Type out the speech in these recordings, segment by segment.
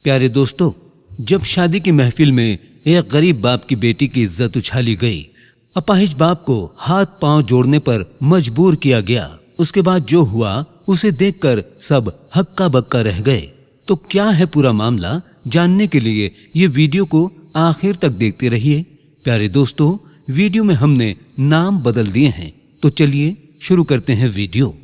प्यारे दोस्तों, जब शादी की महफिल में एक गरीब बाप की बेटी की इज्जत उछाली गई, अपाहिज बाप को हाथ पांव जोड़ने पर मजबूर किया गया। उसके बाद जो हुआ उसे देखकर सब हक्का बक्का रह गए। तो क्या है पूरा मामला, जानने के लिए ये वीडियो को आखिर तक देखते रहिए। प्यारे दोस्तों, वीडियो में हमने नाम बदल दिए हैं, तो चलिए शुरू करते हैं वीडियो।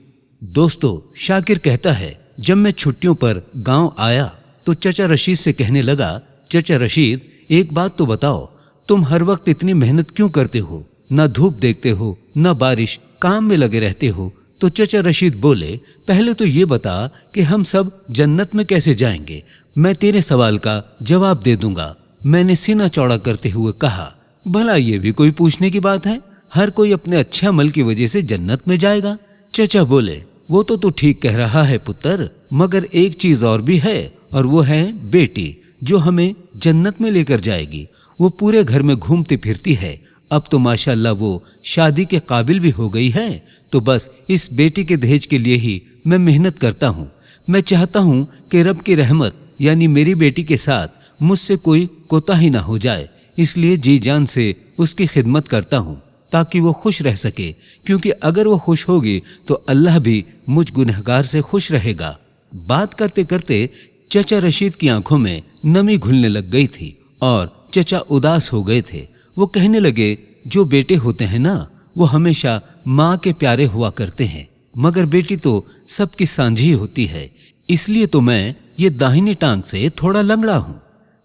दोस्तों, शाकिर कहता है, जब मैं छुट्टियों पर गांव आया तो चचा रशीद से कहने लगा, चचा रशीद, एक बात तो बताओ, तुम हर वक्त इतनी मेहनत क्यों करते हो? न धूप देखते हो, न बारिश, काम में लगे रहते हो। तो चचा रशीद बोले, पहले तो ये बता कि हम सब जन्नत में कैसे जाएंगे। मैं तेरे सवाल का जवाब दे दूंगा। मैंने सीना चौड़ा करते हुए कहा, भला ये भी कोई पूछने की बात है? हर कोई अपने अच्छे अमल की वजह से जन्नत में जाएगा। चचा बोले, वो तो तू ठीक कह रहा है पुत्र, मगर एक चीज और भी है, और वो है बेटी, जो हमें जन्नत में लेकर जाएगी। वो पूरे घर में घूमती फिरती है। अब तो माशाल्लाह वो शादी के काबिल भी हो गई है। तो बस इस बेटी के दहेज के लिए ही मैं मेहनत करता हूँ। मैं चाहता हूँ कि रब की रहमत यानी मेरी बेटी के साथ मुझसे कोई कोताही ना हो जाए, इसलिए जी जान से उसकी खिदमत करता हूँ ताकि वो खुश रह सके, क्योंकि अगर वो खुश होगी तो अल्लाह भी मुझ गुनहगार से खुश रहेगा। बात करते करते चचा रशीद की आंखों में नमी घुलने लग गई थी और चचा उदास हो गए थे। वो कहने लगे, जो बेटे होते हैं ना, वो हमेशा माँ के प्यारे हुआ करते हैं, मगर बेटी तो सबकी सांझी होती है, इसलिए तो मैं ये दाहिनी टांग से थोड़ा लंगड़ा हूँ।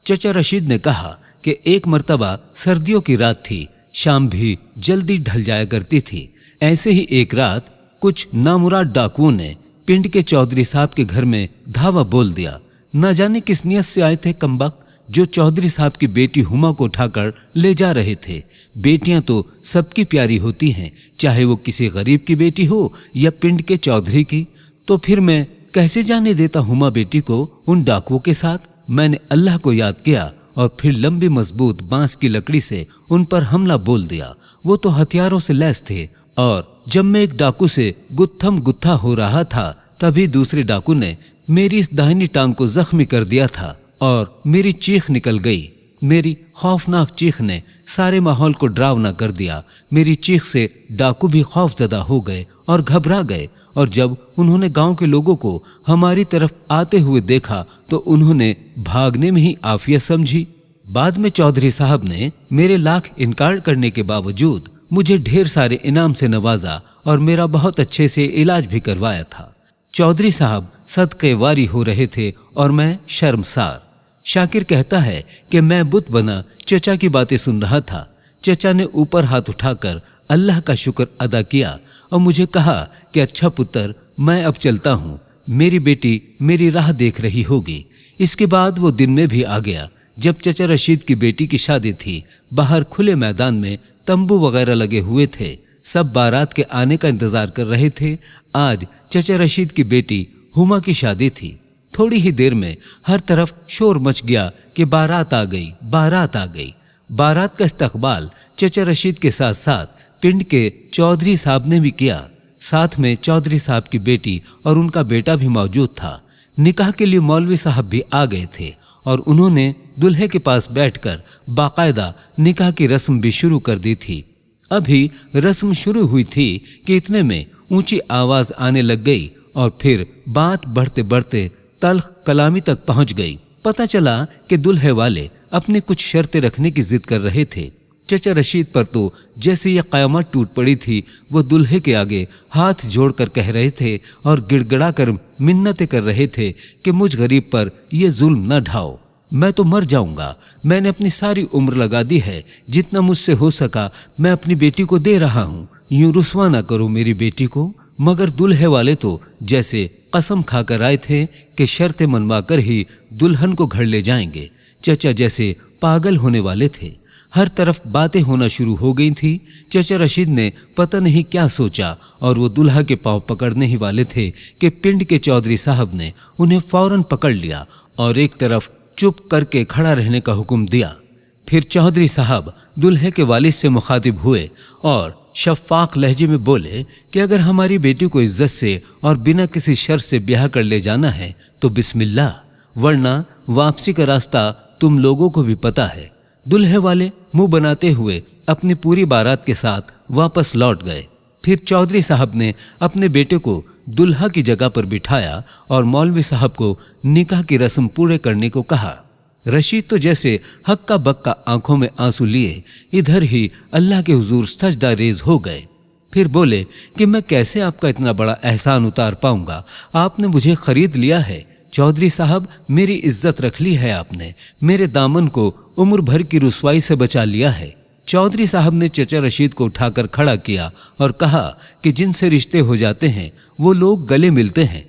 चचा रशीद ने कहा कि एक मर्तबा सर्दियों की रात थी, शाम भी जल्दी ढल जाया करती थी। ऐसे ही एक रात कुछ नामुराद डाकुओं ने पिंड के चौधरी साहब के घर में धावा बोल दिया। न जाने किस नियत से आए थे कमबख्त, जो चौधरी साहब की बेटी हुमा को उठाकर ले जा रहे थे। बेटियां तो सबकी प्यारी होती हैं, चाहे वो किसी गरीब की बेटी हो या पिंड के चौधरी की। तो फिर मैं कैसे जाने देता हुमा बेटी को उन डाकुओं के साथ। मैंने अल्लाह को याद किया और फिर लंबी मजबूत बांस की लकड़ी से उन पर हमला बोल दिया। वो तो हथियारों से लैस थे, और जब मैं एक डाकू से गुत्थम गुत्था हो रहा था, तभी दूसरे डाकू ने मेरी इस दाहिनी टांग को जख्मी कर दिया था और मेरी चीख निकल गई। मेरी खौफनाक चीख ने सारे माहौल को डरावना कर दिया। मेरी चीख से डाकू भी खौफजदा हो गए और घबरा गए, और जब उन्होंने गांव के लोगों को हमारी तरफ आते हुए देखा तो उन्होंने भागने में ही आफियत समझी। बाद में चौधरी साहब ने मेरे लाख इनकार करने के बावजूद मुझे ढेर सारे इनाम से नवाजा और मेरा बहुत अच्छे से इलाज भी करवाया था। चौधरी साहब सदके वारी हो रहे थे और मैं शर्मसार। शाकिर कहता है कि मैं बुत बना चचा की बातें सुन रहा था। चचा ने ऊपर हाथ उठाकर अल्लाह का शुक्र अदा किया और मुझे कहा कि अच्छा पुत्र, मैं अब चलता हूँ, मेरी बेटी मेरी राह देख रही होगी। इसके बाद वो दिन में भी आ गया जब चचा रशीद की बेटी की शादी थी। बाहर खुले मैदान में तंबू वगैरह लगे हुए थे। सब बारात के आने का इंतजार कर रहे थे। आज चचा रशीद की बेटी हुमा की शादी थी। थोड़ी ही देर में हर तरफ शोर मच गया कि बारात आ गई, बारात आ गई। बारात का इस्तकबाल चचा रशीद के साथ साथ पिंड के चौधरी साहब ने भी किया। साथ में चौधरी साहब की बेटी और उनका बेटा भी मौजूद था। निकाह के लिए मौलवी साहब भी आ गए थे और उन्होंने दुल्हे के पास बैठकर बाकायदा निकाह की रस्म भी शुरू कर दी थी। अभी रस्म शुरू हुई थी कि इतने में ऊंची आवाज आने लग गई और फिर बात बढ़ते बढ़ते तल्ख कलामी तक पहुंच गई। पता चला कि दुल्हे वाले अपने कुछ शर्तें रखने की जिद कर रहे थे। चचा रशीद पर तो जैसे ये कयामत टूट पड़ी थी। वो दुल्हे के आगे हाथ जोड़कर कह रहे थे और गिड़गिड़ा कर मिन्नतें कर रहे थे कि मुझ गरीब पर ये जुल्म न ढाओ, मैं तो मर जाऊंगा। मैंने अपनी सारी उम्र लगा दी है, जितना मुझसे हो सका मैं अपनी बेटी को दे रहा हूँ। यूं रुस्वा ना करो मेरी बेटी को। मगर दुल्हे वाले तो जैसे कसम खाकर आए थे कि शर्तें मनवा कर ही दुल्हन को घर ले जाएंगे। चचा जैसे पागल होने वाले थे। हर तरफ बातें होना शुरू हो गई थी। चचा रशीद ने पता नहीं क्या सोचा और वो दुल्हा के पांव पकड़ने ही वाले थे कि पिंड के चौधरी साहब ने उन्हें फौरन पकड़ लिया और एक तरफ चुप करके खड़ा रहने का हुक्म दिया। फिर चौधरी साहब दुल्हे के वालिद से मुखातिब हुए और शफ़ाक लहजे में बोले कि अगर हमारी बेटी को इज्जत से और बिना किसी शर्त से ब्याह कर ले जाना है तो बिस्मिल्लाह, वरना वापसी का रास्ता तुम लोगों को भी पता है। दुल्हे वाले मुंह बनाते हुए अपनी पूरी बारात के साथ वापस लौट गए। फिर चौधरी साहब ने अपने बेटे को दुल्हा की जगह पर बिठाया और मौलवी साहब को निकाह की रस्म पूरे करने को कहा। रशीद तो जैसे हक्का बक्का आंखों में आंसू लिए इधर ही अल्लाह के हुजूर सजदा रेज हो गए। फिर बोले कि मैं कैसे आपका इतना बड़ा एहसान उतार पाऊंगा, आपने मुझे खरीद लिया है। चौधरी साहब, मेरी इज्जत रख ली है आपने, मेरे दामन को उम्र भर की रुसवाई से बचा लिया है। चौधरी साहब ने चचा रशीद को उठाकर खड़ा किया और कहा कि जिनसे रिश्ते हो जाते हैं वो लोग गले मिलते हैं,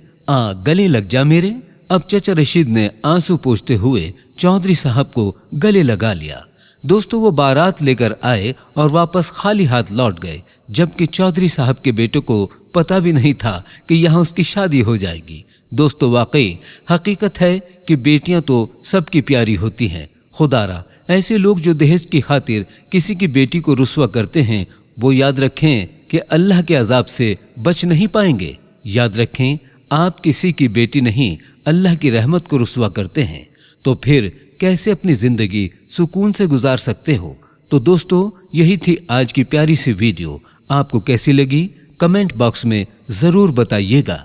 गले लग जा मेरे। अब चचा रशीद ने आंसू पोंछते हुए चौधरी साहब को गले लगा लिया। दोस्तों, वो बारात लेकर आए और वापस खाली हाथ लौट गए, जबकि चौधरी साहब के बेटे को पता भी नहीं था कि यहाँ उसकी शादी हो जाएगी। दोस्तों, वाकई हकीकत है कि बेटियां तो सबकी प्यारी होती हैं। खुदारा, ऐसे लोग जो दहेज की खातिर किसी की बेटी को रुस्वा करते हैं, वो याद रखें कि अल्लाह के अजाब से बच नहीं पाएंगे। याद रखें, आप किसी की बेटी नहीं, अल्लाह की रहमत को रुस्वा करते हैं, तो फिर कैसे अपनी जिंदगी सुकून से गुजार सकते हो। तो दोस्तों, यही थी आज की प्यारी सी वीडियो। आपको कैसी लगी कमेंट बॉक्स में जरूर बताइएगा।